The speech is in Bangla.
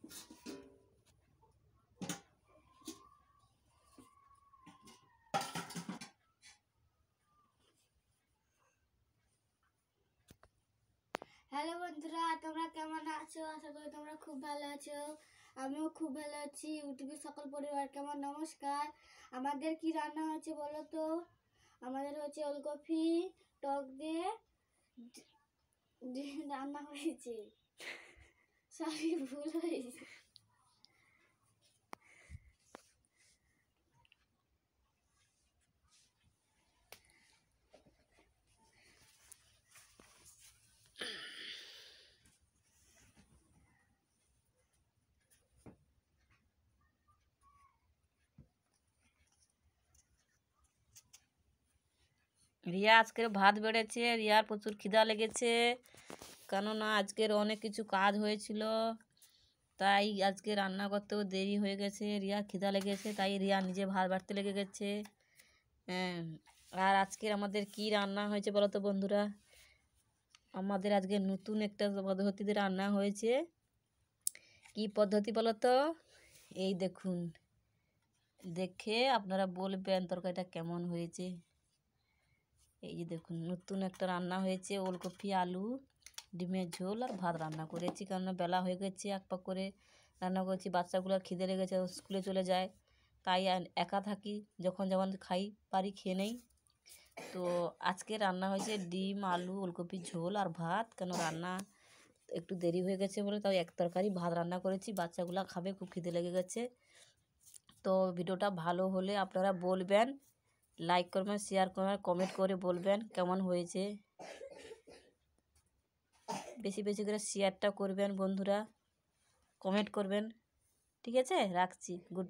হ্যালো বন্ধুরা, তোমরা কেমন আছো? আশা করি তোমরা খুব ভালো আছো। আমিও খুব ভালো আছি। ইউটিউবের সকল পরিবার কেমন, নমস্কার। আমাদের কি রান্না হয়েছে বলো তো? আমাদের হচ্ছে ওলকপি টক দিয়ে রান্না হয়েছে। সবই ভুল হয়েছে। রিয়া আজকের ভাত বেড়েছে। রিয়ার প্রচুর খিদা লেগেছে, কেননা আজকের অনেক কিছু কাজ হয়েছিল, তাই আজকে রান্না করতেও দেরি হয়ে গেছে। রিয়া খিদা লেগেছে, তাই রিয়া নিজে ভাত বাড়তে লেগে গেছে। হ্যাঁ, আর আজকের আমাদের কি রান্না হয়েছে বলো তো বন্ধুরা? আমাদের আজকে নতুন একটা পদ্ধতিতে রান্না হয়েছে। কি পদ্ধতি বলো তো? এই দেখুন, দেখে আপনারা বলবেন তরকারিটা কেমন হয়েছে। এই যে দেখুন, নতুন একটা রান্না হয়েছে, ওলকপি আলু ডিমের ঝোল আর ভাত রান্না করেছি, কেননা বেলা হয়ে গেছে। এক পাক করে রান্না করেছি, বাচ্চাগুলো খিদে লেগেছে, স্কুলে চলে যায়, তাই একা থাকি, যখন যেমন খাই পারি খেয়ে নেই। তো আজকে রান্না হয়েছে ডিম আলু ওলকপির ঝোল আর ভাত। কেন রান্না একটু দেরি হয়ে গেছে বলে তাই এক তরকারি ভাত রান্না করেছি। বাচ্চাগুলো খাবে, খুব খিদে লেগে গেছে। তো ভিডিওটা ভালো হলে আপনারা বলবেন, লাইক করবেন, শেয়ার করবেন, কমেন্ট করে বলবেন কেমন হয়েছে। বেশি বেশি করে শেয়ারটা করবেন বন্ধুরা, কমেন্ট করবেন। ঠিক আছে, রাখছি। গুড।